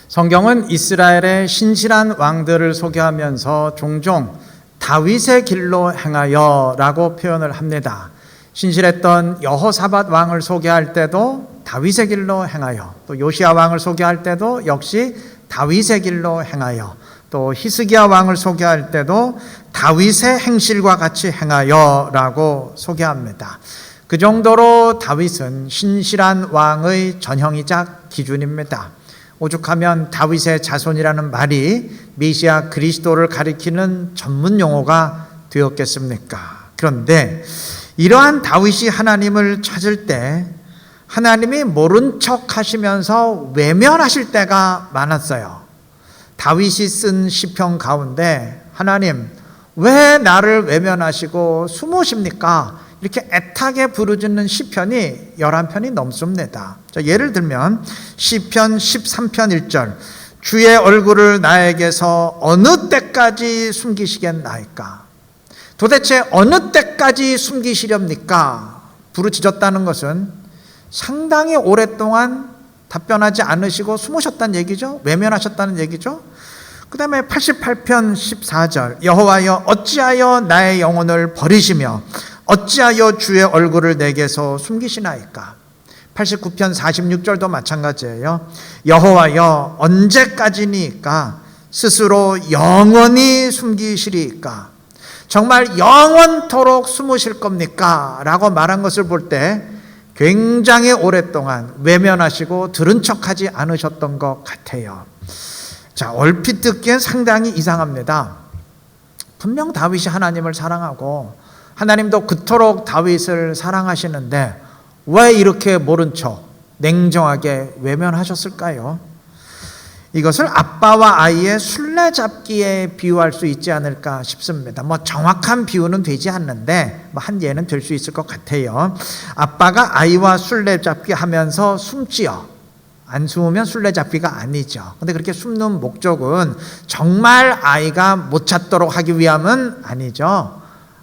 성경은 이스라엘의 신실한 왕들을 소개하면서 종종 다윗의 길로 행하여 라고 표현을 합니다. 신실했던 여호사밧 왕을 소개할 때도 다윗의 길로 행하여, 또 요시야 왕을 소개할 때도 역시 다윗의 길로 행하여, 또 히스기야 왕을 소개할 때도 다윗의 행실과 같이 행하여 라고 소개합니다. 그 정도로 다윗은 신실한 왕의 전형이자 기준입니다. 오죽하면 다윗의 자손이라는 말이 메시아 그리스도를 가리키는 전문 용어가 되었겠습니까? 그런데 이러한 다윗이 하나님을 찾을 때 하나님이 모른 척 하시면서 외면하실 때가 많았어요. 다윗이 쓴 시편 가운데 하나님 왜 나를 외면하시고 숨으십니까? 이렇게 애타게 부르짖는 시편이 11편이 넘습니다. 자, 예를 들면 시편 13편 1절, 주의 얼굴을 나에게서 어느 때까지 숨기시겠나이까? 도대체 어느 때까지 숨기시렵니까? 부르짖었다는 것은 상당히 오랫동안 답변하지 않으시고 숨으셨다는 얘기죠. 외면하셨다는 얘기죠. 그 다음에 88편 14절, 여호와여 어찌하여 나의 영혼을 버리시며 어찌하여 주의 얼굴을 내게서 숨기시나이까? 89편 46절도 마찬가지예요. 여호와여 언제까지니까 스스로 영원히 숨기시리까? 정말 영원토록 숨으실 겁니까? 라고 말한 것을 볼 때 굉장히 오랫동안 외면하시고 들은 척하지 않으셨던 것 같아요. 자, 얼핏 듣기엔 상당히 이상합니다. 분명 다윗이 하나님을 사랑하고 하나님도 그토록 다윗을 사랑하시는데 왜 이렇게 모른 척 냉정하게 외면하셨을까요? 이것을 아빠와 아이의 술래잡기에 비유할 수 있지 않을까 싶습니다. 정확한 비유는 되지 않는데 한 예는 될 수 있을 것 같아요. 아빠가 아이와 술래잡기 하면서 숨지요. 안 숨으면 술래잡기가 아니죠. 근데 그렇게 숨는 목적은 정말 아이가 못 찾도록 하기 위함은 아니죠.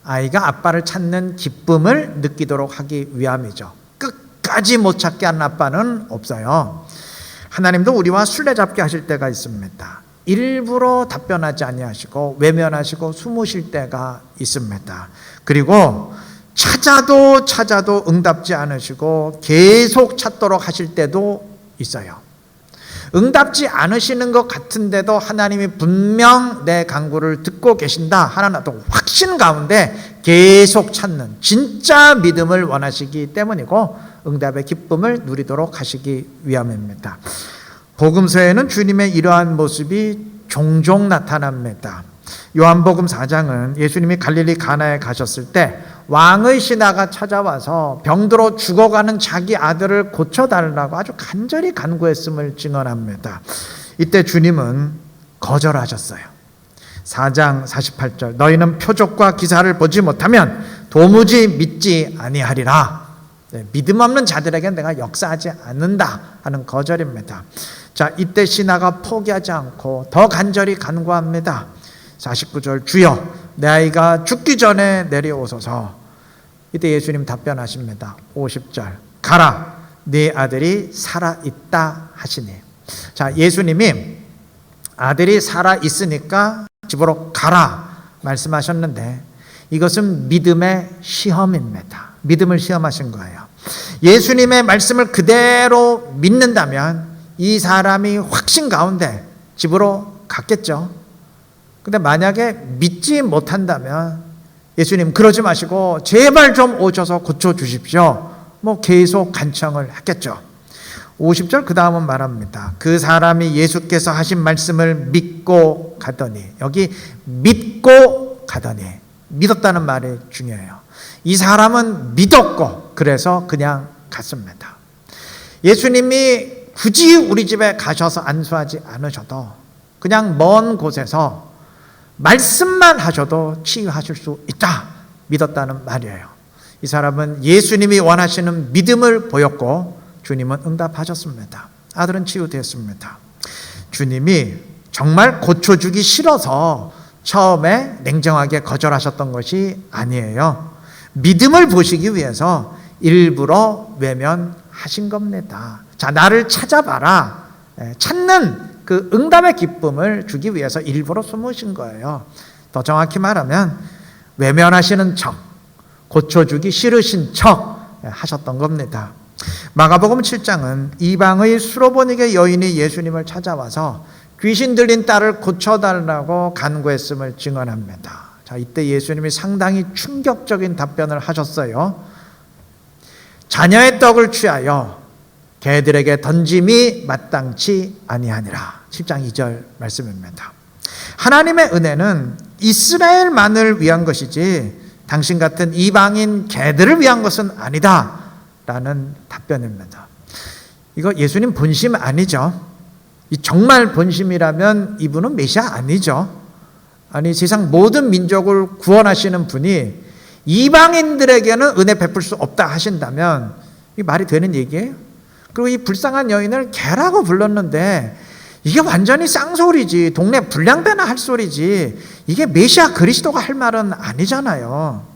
아이가 아빠를 찾는 기쁨을 느끼도록 하기 위함이죠. 끝까지 못 찾게 하는 아빠는 없어요. 하나님도 우리와 술래잡기 하실 때가 있습니다. 일부러 답변하지 아니하시고 외면하시고 숨으실 때가 있습니다. 그리고 찾아도 응답지 않으시고 계속 찾도록 하실 때도 있어요. 응답지 않으시는 것 같은데도 하나님이 분명 내 간구를 듣고 계신다 하는 어떤 확신 가운데 계속 찾는 진짜 믿음을 원하시기 때문이고 응답의 기쁨을 누리도록 하시기 위함입니다. 복음서에는 주님의 이러한 모습이 종종 나타납니다. 요한복음 4장은 예수님이 갈릴리 가나에 가셨을 때 왕의 신하가 찾아와서 병들어 죽어가는 자기 아들을 고쳐달라고 아주 간절히 간구했음을 증언합니다. 이때 주님은 거절하셨어요. 4장 48절, 너희는 표적과 기사를 보지 못하면 도무지 믿지 아니하리라. 믿음 없는 자들에게는 내가 역사하지 않는다 하는 거절입니다. 자, 이때 신하가 포기하지 않고 더 간절히 간구합니다. 49절, 주여 내 아이가 죽기 전에 내려오소서. 이때 예수님 답변하십니다. 50절, 가라 네 아들이 살아있다 하시니. 자, 예수님이 아들이 살아있으니까 집으로 가라 말씀하셨는데 이것은 믿음의 시험입니다. 믿음을 시험하신 거예요. 예수님의 말씀을 그대로 믿는다면 이 사람이 확신 가운데 집으로 갔겠죠. 근데 만약에 믿지 못한다면 예수님 그러지 마시고 제발 좀 오셔서 고쳐주십시오. 계속 간청을 했겠죠. 50절 그 다음은 말합니다. 그 사람이 예수께서 하신 말씀을 믿고 가더니, 여기 믿고 가더니, 믿었다는 말이 중요해요. 이 사람은 믿었고 그래서 그냥 갔습니다. 예수님이 굳이 우리 집에 가셔서 안수하지 않으셔도 그냥 먼 곳에서 말씀만 하셔도 치유하실 수 있다 믿었다는 말이에요. 이 사람은 예수님이 원하시는 믿음을 보였고 주님은 응답하셨습니다. 아들은 치유되었습니다. 주님이 정말 고쳐주기 싫어서 처음에 냉정하게 거절하셨던 것이 아니에요. 믿음을 보시기 위해서 일부러 외면하신 겁니다. 자, 나를 찾아봐라. 찾는 그 응답의 기쁨을 주기 위해서 일부러 숨으신 거예요. 더 정확히 말하면 외면하시는 척, 고쳐주기 싫으신 척 하셨던 겁니다. 마가복음 7장은 이방의 수로보니게 여인이 예수님을 찾아와서 귀신 들린 딸을 고쳐달라고 간구했음을 증언합니다. 자, 이때 예수님이 상당히 충격적인 답변을 하셨어요. 자녀의 떡을 취하여 개들에게 던짐이 마땅치 아니하니라. 10장 2절 말씀입니다. 하나님의 은혜는 이스라엘만을 위한 것이지 당신 같은 이방인 개들을 위한 것은 아니다 라는 답변입니다. 이거 예수님 본심 아니죠. 정말 본심이라면 이분은 메시아 아니죠. 아니, 세상 모든 민족을 구원하시는 분이 이방인들에게는 은혜 베풀 수 없다 하신다면 이 말이 되는 얘기예요? 그리고 이 불쌍한 여인을 개라고 불렀는데 이게 완전히 쌍소리지, 동네 불량배나 할 소리지, 이게 메시아 그리스도가 할 말은 아니잖아요.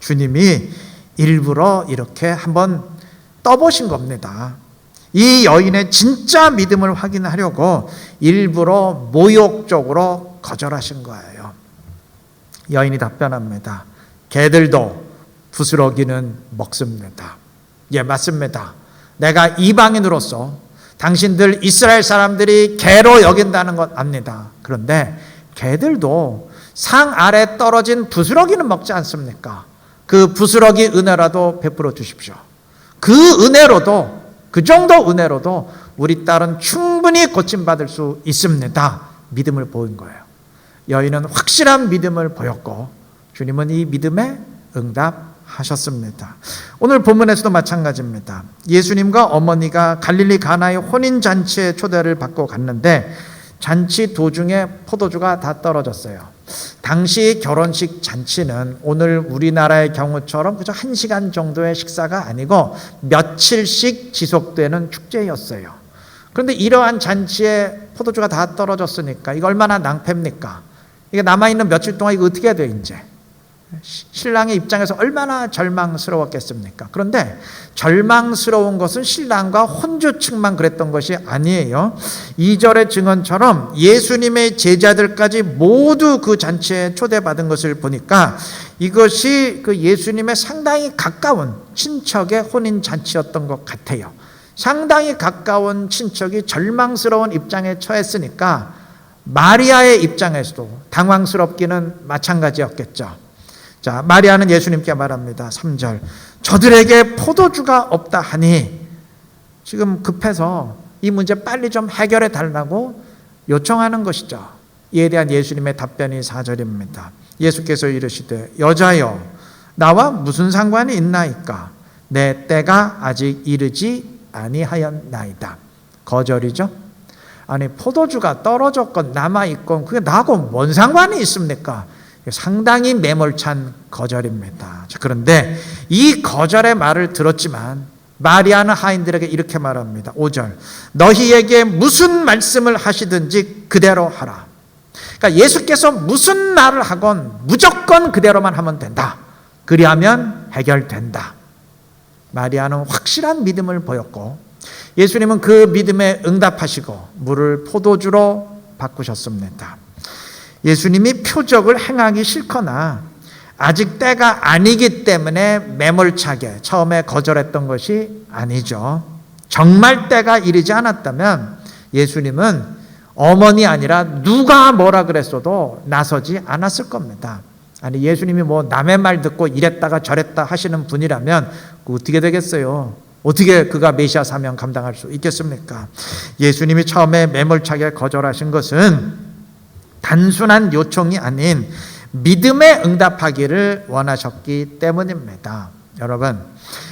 주님이 일부러 이렇게 한번 떠보신 겁니다. 이 여인의 진짜 믿음을 확인하려고 일부러 모욕적으로 거절하신 거예요. 여인이 답변합니다. 개들도 부스러기는 먹습니다. 예, 맞습니다. 내가 이방인으로서 당신들 이스라엘 사람들이 개로 여긴다는 것 압니다. 그런데 개들도 상 아래 떨어진 부스러기는 먹지 않습니까? 그 부스러기 은혜라도 베풀어 주십시오. 그 은혜로도, 그 정도 은혜로도 우리 딸은 충분히 고침받을 수 있습니다. 믿음을 보인 거예요. 여인은 확실한 믿음을 보였고 주님은 이 믿음에 응답하셨습니다. 오늘 본문에서도 마찬가지입니다. 예수님과 어머니가 갈릴리 가나의 혼인잔치에 초대를 받고 갔는데 잔치 도중에 포도주가 다 떨어졌어요. 당시 결혼식 잔치는 오늘 우리나라의 경우처럼 그저 1시간 정도의 식사가 아니고 며칠씩 지속되는 축제였어요. 그런데 이러한 잔치에 포도주가 다 떨어졌으니까 이거 얼마나 낭패입니까? 이게 남아있는 며칠 동안 이거 어떻게 해야 돼요, 이제? 신랑의 입장에서 얼마나 절망스러웠겠습니까? 그런데 절망스러운 것은 신랑과 혼주 측만 그랬던 것이 아니에요. 2절의 증언처럼 예수님의 제자들까지 모두 그 잔치에 초대받은 것을 보니까 이것이 그 예수님의 상당히 가까운 친척의 혼인 잔치였던 것 같아요. 상당히 가까운 친척이 절망스러운 입장에 처했으니까 마리아의 입장에서도 당황스럽기는 마찬가지였겠죠. 자, 마리아는 예수님께 말합니다. 3절. 저들에게 포도주가 없다 하니, 지금 급해서 이 문제 빨리 좀 해결해 달라고 요청하는 것이죠. 이에 대한 예수님의 답변이 4절입니다. 예수께서 이르시되 여자여 나와 무슨 상관이 있나이까? 내 때가 아직 이르지 아니하였나이다. 거절이죠. 아니, 포도주가 떨어졌건 남아있건 그게 나하고 뭔 상관이 있습니까? 상당히 매몰찬 거절입니다. 그런데 이 거절의 말을 들었지만 마리아는 하인들에게 이렇게 말합니다. 5절. 너희에게 무슨 말씀을 하시든지 그대로 하라. 그러니까 예수께서 무슨 말을 하건 무조건 그대로만 하면 된다. 그리하면 해결된다. 마리아는 확실한 믿음을 보였고 예수님은 그 믿음에 응답하시고 물을 포도주로 바꾸셨습니다. 예수님이 표적을 행하기 싫거나 아직 때가 아니기 때문에 매몰차게 처음에 거절했던 것이 아니죠. 정말 때가 이르지 않았다면 예수님은 어머니 아니라 누가 뭐라 그랬어도 나서지 않았을 겁니다. 아니, 예수님이 뭐 남의 말 듣고 이랬다가 저랬다 하시는 분이라면 어떻게 되겠어요? 어떻게 그가 메시아 사명 감당할 수 있겠습니까? 예수님이 처음에 매몰차게 거절하신 것은 단순한 요청이 아닌 믿음에 응답하기를 원하셨기 때문입니다. 여러분,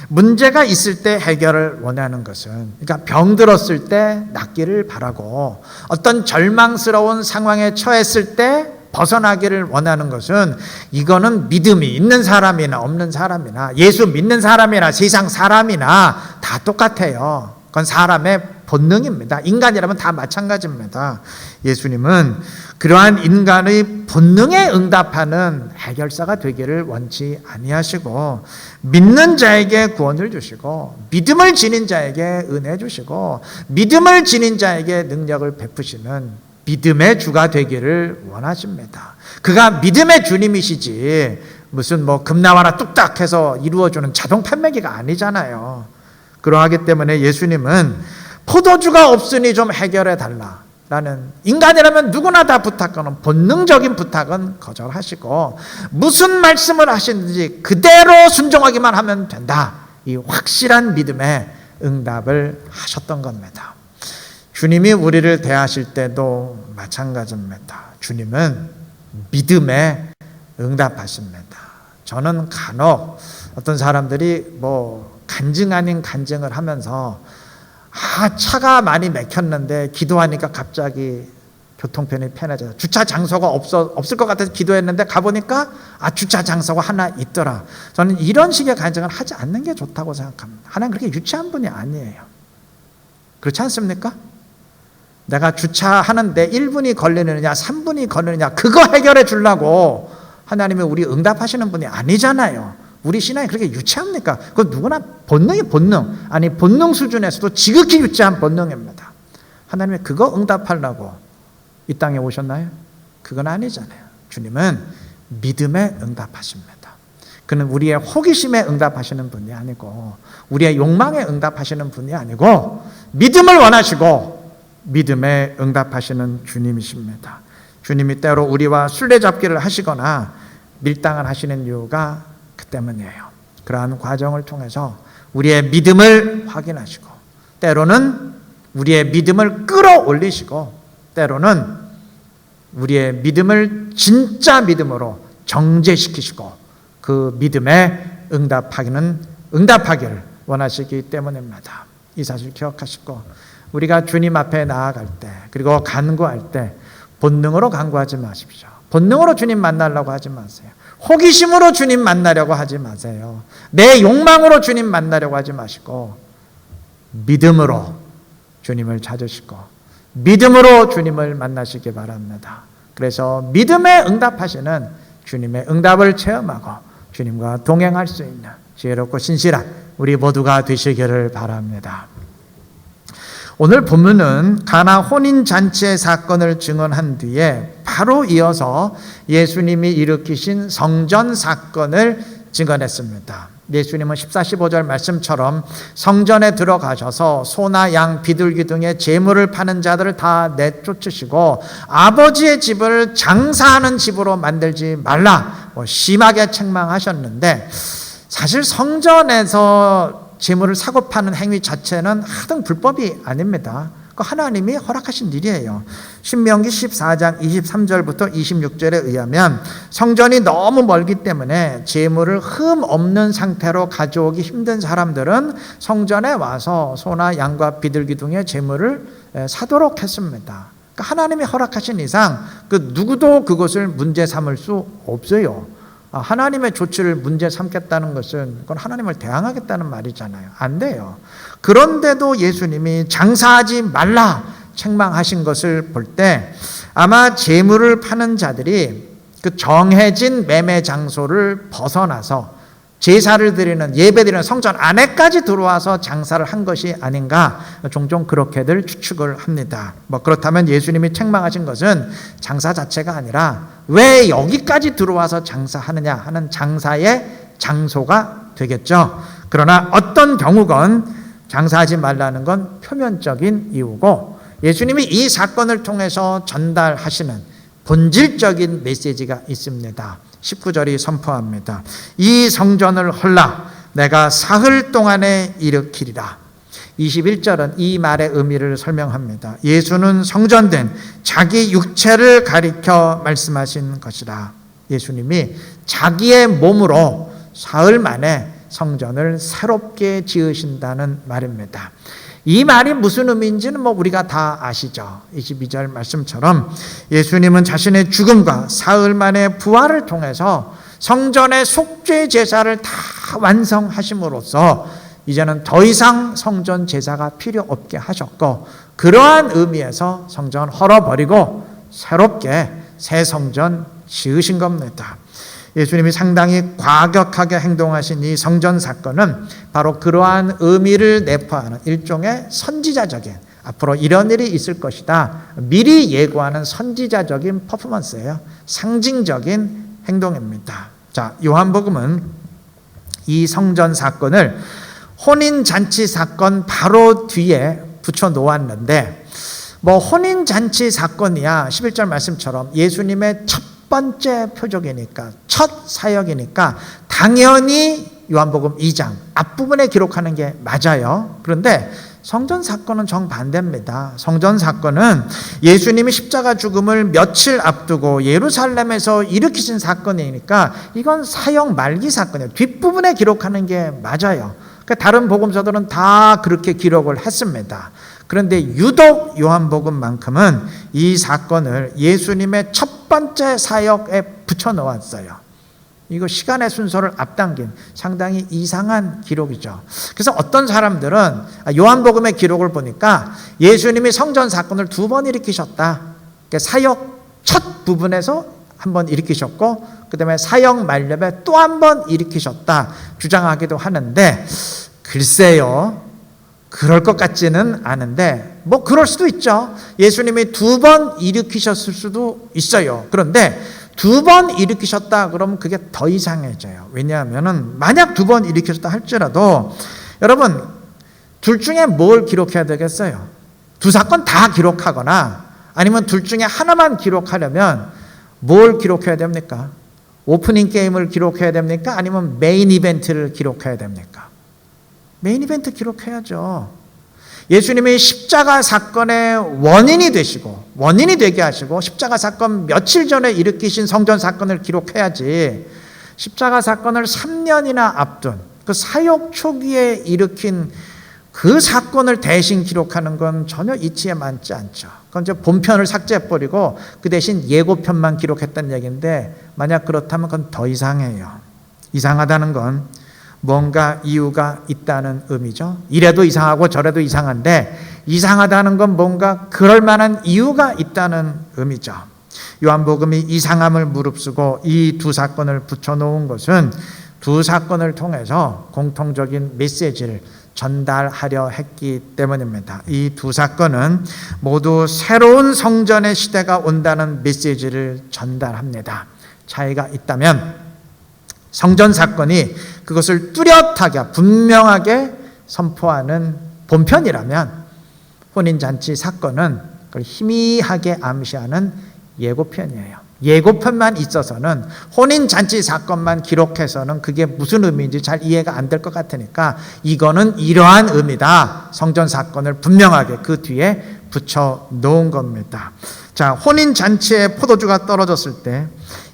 문제가 있을 때 해결을 원하는 것은, 그러니까 병들었을 때 낫기를 바라고 어떤 절망스러운 상황에 처했을 때 벗어나기를 원하는 것은, 이거는 믿음이 있는 사람이나 없는 사람이나 예수 믿는 사람이나 세상 사람이나 다 똑같아요. 그건 사람의 본능입니다. 인간이라면 다 마찬가지입니다. 예수님은 그러한 인간의 본능에 응답하는 해결사가 되기를 원치 아니하시고 믿는 자에게 구원을 주시고 믿음을 지닌 자에게 은혜 주시고 믿음을 지닌 자에게 능력을 베푸시는 믿음의 주가 되기를 원하십니다. 그가 믿음의 주님이시지 무슨 금나와라 뚝딱 해서 이루어주는 자동 판매기가 아니잖아요. 그러하기 때문에 예수님은 포도주가 없으니 좀 해결해 달라라는 인간이라면 누구나 다 부탁하는 본능적인 부탁은 거절하시고 무슨 말씀을 하시는지 그대로 순종하기만 하면 된다. 이 확실한 믿음의 응답을 하셨던 겁니다. 주님이 우리를 대하실 때도 마찬가지입니다. 주님은 믿음에 응답하십니다. 저는 간혹 어떤 사람들이 간증 아닌 간증을 하면서 차가 많이 막혔는데 기도하니까 갑자기 교통편이 편해져서 주차 장소가 없을 것 같아서 기도했는데 가보니까 주차 장소가 하나 있더라. 저는 이런 식의 간증을 하지 않는 게 좋다고 생각합니다. 하나님 그렇게 유치한 분이 아니에요. 그렇지 않습니까? 내가 주차하는데 1분이 걸리느냐 3분이 걸리느냐 그거 해결해 주려고 하나님이 우리 응답하시는 분이 아니잖아요. 우리 신앙이 그렇게 유치합니까? 그건 누구나 본능이 본능. 아니 본능 수준에서도 지극히 유치한 본능입니다. 하나님이 그거 응답하려고 이 땅에 오셨나요? 그건 아니잖아요. 주님은 믿음에 응답하십니다. 그는 우리의 호기심에 응답하시는 분이 아니고 우리의 욕망에 응답하시는 분이 아니고 믿음을 원하시고 믿음에 응답하시는 주님이십니다. 주님이 때로 우리와 술래잡기를 하시거나 밀당을 하시는 이유가 그 때문이에요. 그러한 과정을 통해서 우리의 믿음을 확인하시고 때로는 우리의 믿음을 끌어올리시고 때로는 우리의 믿음을 진짜 믿음으로 정죄시키시고 그 믿음에 응답하기를 원하시기 때문입니다. 이 사실 기억하시고 우리가 주님 앞에 나아갈 때 그리고 간구할 때 본능으로 간구하지 마십시오. 본능으로 주님 만나려고 하지 마세요. 호기심으로 주님 만나려고 하지 마세요. 내 욕망으로 주님 만나려고 하지 마시고 믿음으로 주님을 찾으시고 믿음으로 주님을 만나시기 바랍니다. 그래서 믿음에 응답하시는 주님의 응답을 체험하고 주님과 동행할 수 있는 지혜롭고 신실한 우리 모두가 되시기를 바랍니다. 오늘 본문은 가나 혼인잔치의 사건을 증언한 뒤에 바로 이어서 예수님이 일으키신 성전 사건을 증언했습니다. 예수님은 14, 15절 말씀처럼 성전에 들어가셔서 소나 양, 비둘기 등의 제물을 파는 자들을 다 내쫓으시고 아버지의 집을 장사하는 집으로 만들지 말라 심하게 책망하셨는데 사실 성전에서 재물을 사고 파는 행위 자체는 하등 불법이 아닙니다. 하나님이 허락하신 일이에요. 신명기 14장 23절부터 26절에 의하면 성전이 너무 멀기 때문에 재물을 흠 없는 상태로 가져오기 힘든 사람들은 성전에 와서 소나 양과 비둘기 등의 재물을 사도록 했습니다. 하나님이 허락하신 이상 누구도 그것을 문제 삼을 수 없어요. 하나님의 조치를 문제 삼겠다는 것은 그건 하나님을 대항하겠다는 말이잖아요. 안 돼요. 그런데도 예수님이 장사하지 말라 책망하신 것을 볼 때 아마 재물을 파는 자들이 그 정해진 매매 장소를 벗어나서 제사를 드리는 예배 드리는 성전 안에까지 들어와서 장사를 한 것이 아닌가 종종 그렇게들 추측을 합니다. 그렇다면 예수님이 책망하신 것은 장사 자체가 아니라 왜 여기까지 들어와서 장사하느냐 하는 장사의 장소가 되겠죠. 그러나 어떤 경우건 장사하지 말라는 건 표면적인 이유고 예수님이 이 사건을 통해서 전달하시는 본질적인 메시지가 있습니다. 19절이 선포합니다. 이 성전을 헐라 내가 사흘 동안에 일으키리라. 21절은 이 말의 의미를 설명합니다. 예수는 성전된 자기 육체를 가리켜 말씀하신 것이라. 예수님이 자기의 몸으로 사흘 만에 성전을 새롭게 지으신다는 말입니다. 이 말이 무슨 의미인지는 우리가 다 아시죠. 22절 말씀처럼 예수님은 자신의 죽음과 사흘 만의 부활을 통해서 성전의 속죄 제사를 다 완성하심으로써 이제는 더 이상 성전 제사가 필요 없게 하셨고, 그러한 의미에서 성전을 헐어버리고 새롭게 새 성전 지으신 겁니다. 예수님이 상당히 과격하게 행동하신 이 성전 사건은 바로 그러한 의미를 내포하는 일종의 선지자적인, 앞으로 이런 일이 있을 것이다 미리 예고하는 선지자적인 퍼포먼스예요. 상징적인 행동입니다. 자, 요한복음은 이 성전 사건을 혼인잔치 사건 바로 뒤에 붙여 놓았는데, 혼인잔치 사건이야 11절 말씀처럼 예수님의 첫 번째 표적이니까, 첫 사역이니까 당연히 요한복음 2장 앞부분에 기록하는 게 맞아요. 그런데 성전 사건은 정반대입니다. 성전 사건은 예수님이 십자가 죽음을 며칠 앞두고 예루살렘에서 일으키신 사건이니까 이건 사역 말기 사건이에요. 뒷부분에 기록하는 게 맞아요. 그러니까 다른 복음서들은 다 그렇게 기록을 했습니다. 그런데 유독 요한복음만큼은 이 사건을 예수님의 첫 번째 사역에 붙여 놓았어요. 이거 시간의 순서를 앞당긴 상당히 이상한 기록이죠. 그래서 어떤 사람들은 요한복음의 기록을 보니까 예수님이 성전 사건을 2번 일으키셨다. 그러니까 사역 첫 부분에서 한 번 일으키셨고, 그 다음에 사역 말렙에 또 한 번 일으키셨다 주장하기도 하는데, 글쎄요, 그럴 것 같지는 않은데, 그럴 수도 있죠. 예수님이 2번 일으키셨을 수도 있어요. 그런데 2번 일으키셨다 그러면 그게 더 이상해져요. 왜냐하면 만약 2번 일으키셨다 할지라도 여러분, 둘 중에 뭘 기록해야 되겠어요? 두 사건 다 기록하거나 아니면 둘 중에 하나만 기록하려면 뭘 기록해야 됩니까? 오프닝 게임을 기록해야 됩니까? 아니면 메인 이벤트를 기록해야 됩니까? 메인 이벤트 기록해야죠. 예수님이 십자가 사건의 원인이 되게 하시고 십자가 사건 며칠 전에 일으키신 성전 사건을 기록해야지, 십자가 사건을 3년이나 앞둔 그 사역 초기에 일으킨 그 사건을 대신 기록하는 건 전혀 이치에 맞지 않죠. 그건 이제 본편을 삭제해버리고 그 대신 예고편만 기록했다는 얘기인데, 만약 그렇다면 그건 더 이상해요. 이상하다는 건 뭔가 이유가 있다는 의미죠. 이래도 이상하고 저래도 이상한데, 이상하다는 건 뭔가 그럴 만한 이유가 있다는 의미죠. 요한복음이 이상함을 무릅쓰고 이 두 사건을 붙여놓은 것은 두 사건을 통해서 공통적인 메시지를 전달하려 했기 때문입니다. 이 두 사건은 모두 새로운 성전의 시대가 온다는 메시지를 전달합니다. 차이가 있다면 성전 사건이 그것을 뚜렷하게 분명하게 선포하는 본편이라면, 혼인잔치 사건은 그걸 희미하게 암시하는 예고편이에요. 예고편만 있어서는, 혼인잔치 사건만 기록해서는 그게 무슨 의미인지 잘 이해가 안 될 것 같으니까 이거는 이러한 의미다, 성전 사건을 분명하게 그 뒤에 붙여 놓은 겁니다. 자, 혼인잔치에 포도주가 떨어졌을 때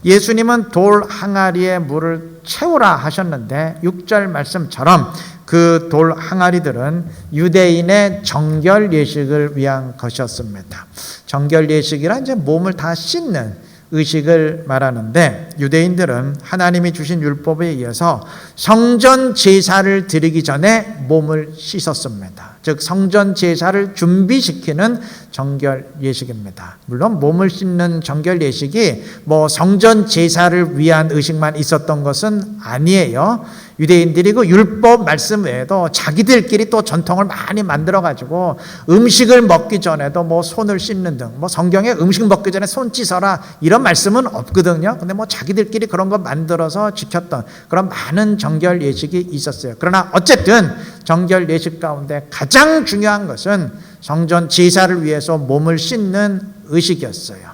예수님은 돌 항아리에 물을 채우라 하셨는데, 6절 말씀처럼 그 돌 항아리들은 유대인의 정결 예식을 위한 것이었습니다. 정결 예식이란 이제 몸을 다 씻는 의식을 말하는데, 유대인들은 하나님이 주신 율법에 의해서 성전 제사를 드리기 전에 몸을 씻었습니다. 즉 성전 제사를 준비시키는 정결 예식입니다. 물론 몸을 씻는 정결 예식이 성전 제사를 위한 의식만 있었던 것은 아니에요. 유대인들이 그 율법 말씀 외에도 자기들끼리 또 전통을 많이 만들어 가지고 음식을 먹기 전에도 손을 씻는 등, 성경에 음식 먹기 전에 손 씻어라 이런 말씀은 없거든요. 근데 자기들끼리 그런 거 만들어서 지켰던 그런 많은 정결 예식이 있었어요. 그러나 어쨌든 정결 예식 가운데 가장 중요한 것은 성전 제사를 위해서 몸을 씻는 의식이었어요.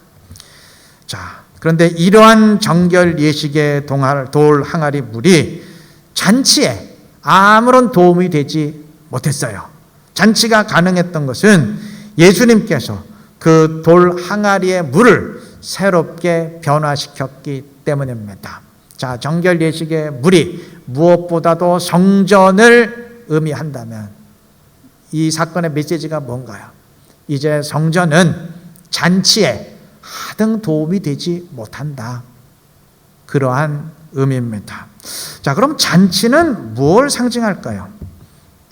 자, 그런데 이러한 정결 예식의 돌 항아리 물이 잔치에 아무런 도움이 되지 못했어요. 잔치가 가능했던 것은 예수님께서 그 돌 항아리의 물을 새롭게 변화시켰기 때문입니다. 자, 정결 예식의 물이 무엇보다도 성전을 의미한다면 이 사건의 메시지가 뭔가요? 이제 성전은 잔치에 하등 도움이 되지 못한다. 그러한 의미입니다. 자, 그럼 잔치는 뭘 상징할까요?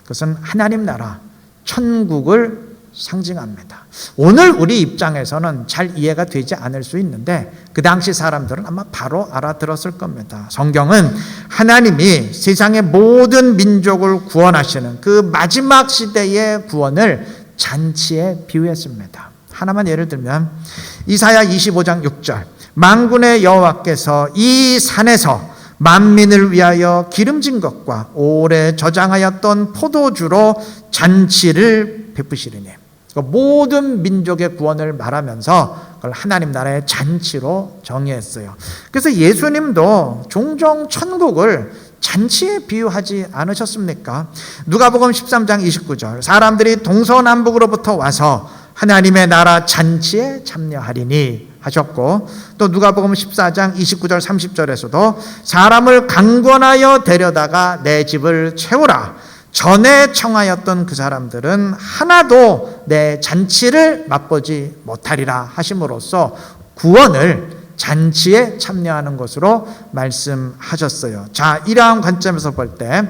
그것은 하나님 나라, 천국을 상징합니다. 오늘 우리 입장에서는 잘 이해가 되지 않을 수 있는데 그 당시 사람들은 아마 바로 알아들었을 겁니다. 성경은 하나님이 세상의 모든 민족을 구원하시는 그 마지막 시대의 구원을 잔치에 비유했습니다. 하나만 예를 들면 이사야 25장 6절, 만군의 여호와께서 이 산에서 만민을 위하여 기름진 것과 오래 저장하였던 포도주로 잔치를 베푸시리니, 모든 민족의 구원을 말하면서 그걸 하나님 나라의 잔치로 정의했어요. 그래서 예수님도 종종 천국을 잔치에 비유하지 않으셨습니까? 누가복음 13장 29절, 사람들이 동서남북으로부터 와서 하나님의 나라 잔치에 참여하리니 하셨고, 또 누가복음 14장 29절 30절에서도 사람을 강권하여 데려다가 내 집을 채우라, 전에 청하였던 그 사람들은 하나도 내 잔치를 맛보지 못하리라 하심으로써 구원을 잔치에 참여하는 것으로 말씀하셨어요. 자, 이러한 관점에서 볼 때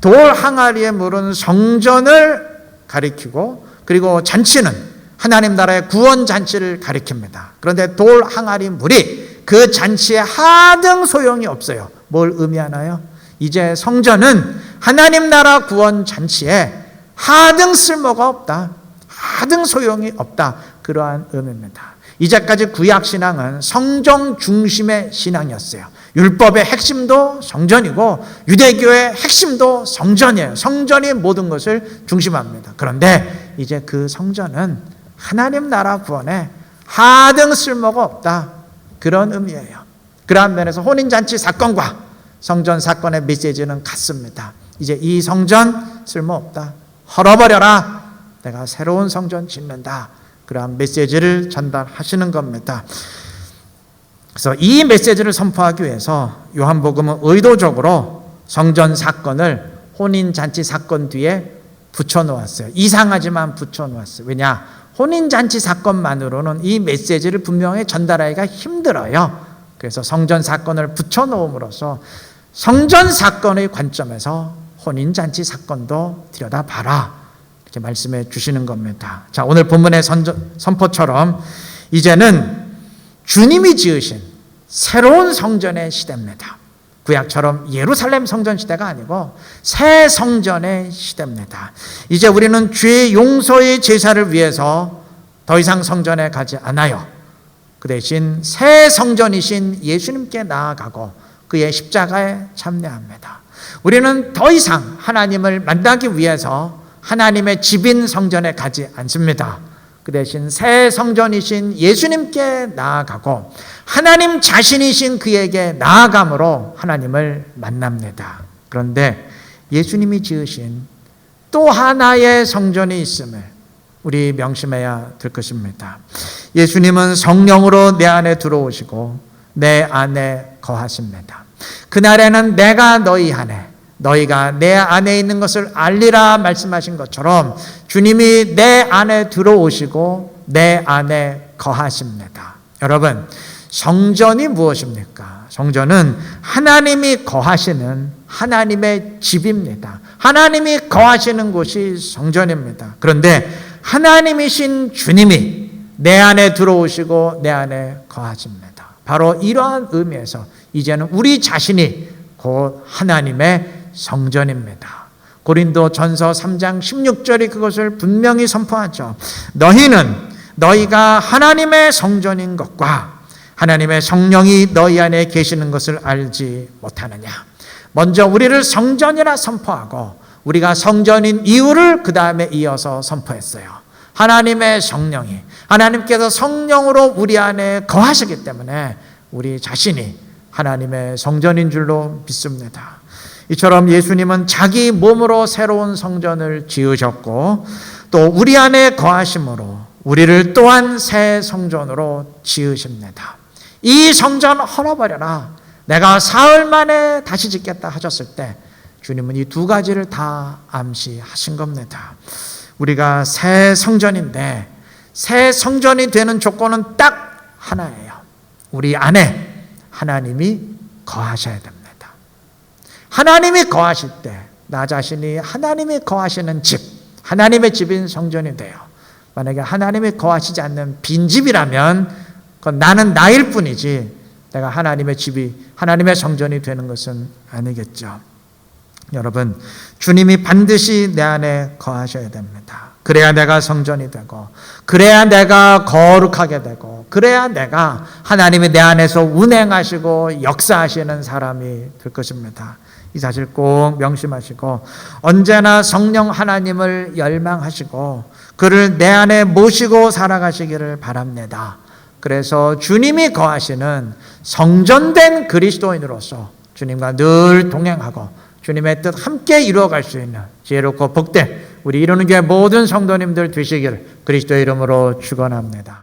돌 항아리에 물은 성전을 가리키고, 그리고 잔치는 하나님 나라의 구원 잔치를 가리킵니다. 그런데 돌 항아리 물이 그 잔치에 하등 소용이 없어요. 뭘 의미하나요? 이제 성전은 하나님 나라 구원 잔치에 하등 쓸모가 없다, 하등 소용이 없다, 그러한 의미입니다. 이제까지 구약신앙은 성전 중심의 신앙이었어요. 율법의 핵심도 성전이고 유대교의 핵심도 성전이에요. 성전이 모든 것을 중심합니다. 그런데 이제 그 성전은 하나님 나라 구원에 하등 쓸모가 없다, 그런 의미예요. 그러한 면에서 혼인잔치 사건과 성전 사건의 메시지는 같습니다. 이제 이 성전 쓸모없다, 헐어버려라, 내가 새로운 성전 짓는다, 그러한 메시지를 전달하시는 겁니다. 그래서 이 메시지를 선포하기 위해서 요한복음은 의도적으로 성전 사건을 혼인잔치 사건 뒤에 붙여놓았어요. 이상하지만 붙여놓았어요. 왜냐? 혼인잔치 사건만으로는 이 메시지를 분명히 전달하기가 힘들어요. 그래서 성전 사건을 붙여놓음으로써 성전 사건의 관점에서 혼인잔치 사건도 들여다봐라, 이렇게 말씀해 주시는 겁니다. 자, 오늘 본문의 선포처럼 이제는 주님이 지으신 새로운 성전의 시대입니다. 구약처럼 예루살렘 성전 시대가 아니고 새 성전의 시대입니다. 이제 우리는 죄 용서의 제사를 위해서 더 이상 성전에 가지 않아요. 그 대신 새 성전이신 예수님께 나아가고 그의 십자가에 참여합니다. 우리는 더 이상 하나님을 만나기 위해서 하나님의 집인 성전에 가지 않습니다. 그 대신 새 성전이신 예수님께 나아가고 하나님 자신이신 그에게 나아감으로 하나님을 만납니다. 그런데 예수님이 지으신 또 하나의 성전이 있음을 우리 명심해야 될 것입니다. 예수님은 성령으로 내 안에 들어오시고 내 안에 거하십니다. 그날에는 내가 너희 안에, 너희가 내 안에 있는 것을 알리라 말씀하신 것처럼 주님이 내 안에 들어오시고 내 안에 거하십니다. 여러분, 성전이 무엇입니까? 성전은 하나님이 거하시는 하나님의 집입니다. 하나님이 거하시는 곳이 성전입니다. 그런데 하나님이신 주님이 내 안에 들어오시고 내 안에 거하십니다. 바로 이러한 의미에서 이제는 우리 자신이 곧 하나님의 성전입니다. 고린도전서 3장 16절이 그것을 분명히 선포하죠. 너희가 하나님의 성전인 것과 하나님의 성령이 너희 안에 계시는 것을 알지 못하느냐. 먼저 우리를 성전이라 선포하고 우리가 성전인 이유를 그 다음에 이어서 선포했어요. 하나님의 성령이, 하나님께서 성령으로 우리 안에 거하시기 때문에 우리 자신이 하나님의 성전인 줄로 믿습니다. 이처럼 예수님은 자기 몸으로 새로운 성전을 지으셨고 또 우리 안에 거하심으로 우리를 또한 새 성전으로 지으십니다. 이 성전 헐어버려라, 내가 사흘 만에 다시 짓겠다 하셨을 때 주님은 이 두 가지를 다 암시하신 겁니다. 우리가 새 성전인데 새 성전이 되는 조건은 딱 하나예요. 우리 안에 하나님이 거하셔야 됩니다. 하나님이 거하실 때 나 자신이 하나님이 거하시는 집, 하나님의 집인 성전이 돼요. 만약에 하나님이 거하시지 않는 빈집이라면 그건 나는 나일 뿐이지 내가 하나님의 집이, 하나님의 성전이 되는 것은 아니겠죠. 여러분, 주님이 반드시 내 안에 거하셔야 됩니다. 그래야 내가 성전이 되고, 그래야 내가 거룩하게 되고, 그래야 내가 하나님이 내 안에서 운행하시고 역사하시는 사람이 될 것입니다. 이 사실 꼭 명심하시고, 언제나 성령 하나님을 열망하시고 그를 내 안에 모시고 살아가시기를 바랍니다. 그래서 주님이 거하시는 성전된 그리스도인으로서 주님과 늘 동행하고 주님의 뜻 함께 이루어갈 수 있는 지혜롭고 복된 우리 이루는 교회 모든 성도님들 되시기를 그리스도의 이름으로 축원합니다.